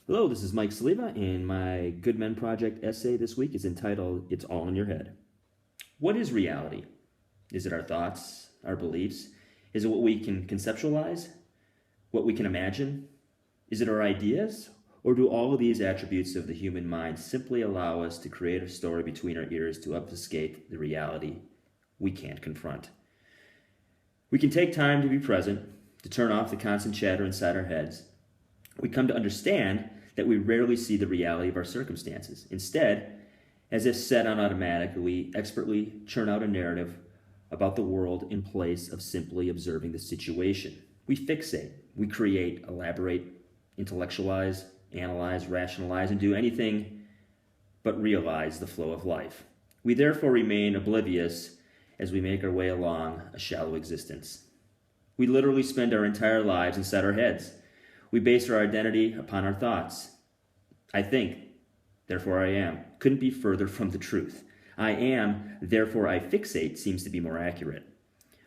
Hello, this is Mike Saliva, and my Good Men Project essay this week is entitled It's All in Your Head. What is reality? Is it our thoughts, our beliefs? Is it what we can conceptualize? What we can imagine? Is it our ideas? Or do all of these attributes of the human mind simply allow us to create a story between our ears to obfuscate the reality we can't confront? We can take time to be present, to turn off the constant chatter inside our heads. We come to understand that we rarely see the reality of our circumstances. Instead, as if set on automatic, we expertly churn out a narrative about the world in place of simply observing the situation. We fixate, we create, elaborate, intellectualize, analyze, rationalize, and do anything but realize the flow of life. We therefore remain oblivious as we make our way along a shallow existence. We literally spend our entire lives inside our heads. We base our identity upon our thoughts. I think, therefore I am, couldn't be further from the truth. I am, therefore I fixate seems to be more accurate.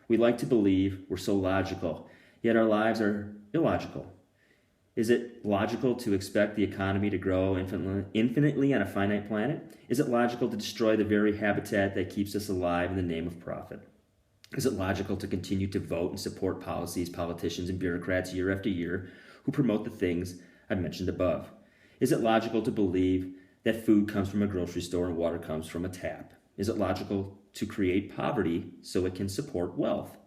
We like to believe we're so logical, yet our lives are illogical. Is it logical to expect the economy to grow infinitely on a finite planet? Is it logical to destroy the very habitat that keeps us alive in the name of profit? Is it logical to continue to vote and support policies, politicians, and bureaucrats year after year who promote the things I've mentioned above? Is it logical to believe that food comes from a grocery store and water comes from a tap? Is it logical to create poverty so it can support wealth?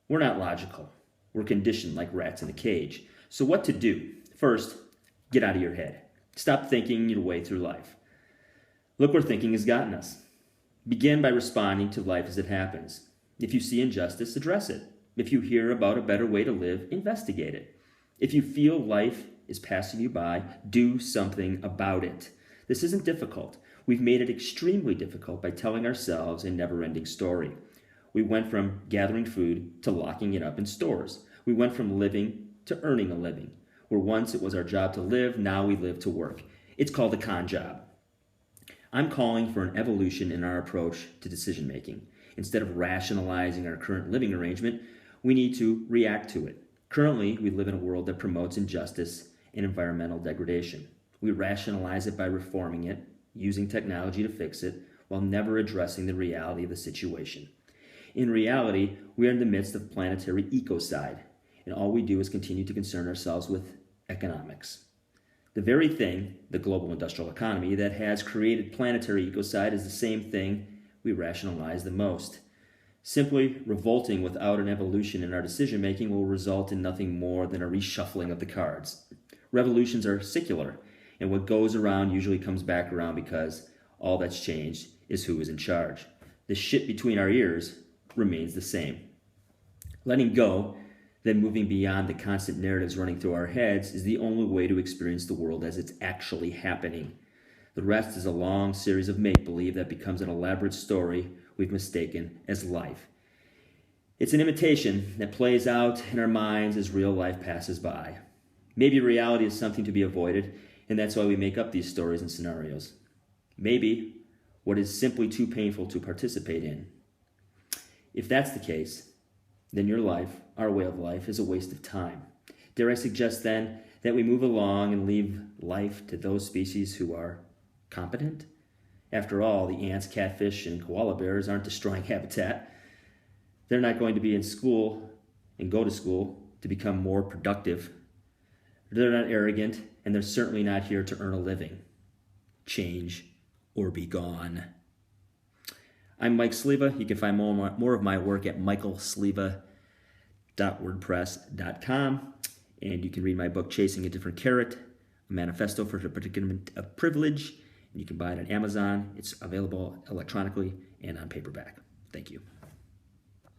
We're not logical. We're conditioned like rats in a cage. So what to do? First, get out of your head. Stop thinking your way through life. Look where thinking has gotten us. Begin by responding to life as it happens. If you see injustice, address it. If you hear about a better way to live, investigate it. If you feel life is passing you by, do something about it. This isn't difficult. We've made it extremely difficult by telling ourselves a never-ending story. We went from gathering food to locking it up in stores. We went from living to earning a living. Where once it was our job to live, now we live to work. It's called a con job. I'm calling for an evolution in our approach to decision making. Instead of rationalizing our current living arrangement, we need to react to it. Currently, we live in a world that promotes injustice and environmental degradation. We rationalize it by reforming it, using technology to fix it, while never addressing the reality of the situation. In reality, we are in the midst of planetary ecocide, and all we do is continue to concern ourselves with economics. The very thing, the global industrial economy, that has created planetary ecocide is the same thing we rationalize the most. Simply revolting without an evolution in our decision-making will result in nothing more than a reshuffling of the cards. Revolutions are secular, and what goes around usually comes back around because all that's changed is who is in charge. The shit between our ears remains the same. Letting go, then moving beyond the constant narratives running through our heads, is the only way to experience the world as it's actually happening. The rest is a long series of make-believe that becomes an elaborate story we've mistaken as life. It's an imitation that plays out in our minds as real life passes by. Maybe reality is something to be avoided, and that's why we make up these stories and scenarios. Maybe what is simply too painful to participate in. If that's the case, then your life, our way of life, is a waste of time. Dare I suggest then that we move along and leave life to those species who are competent? After all, the ants, catfish, and koala bears aren't destroying habitat. They're not going to be in school and go to school to become more productive. They're not arrogant, and they're certainly not here to earn a living. Change or be gone. I'm Mike Saliva. You can find more of my work at michaelsaliva.wordpress.com, and you can read my book, Chasing a Different Carrot, a manifesto for the predicament of privilege. And you can buy it on Amazon. It's available electronically and on paperback. Thank you.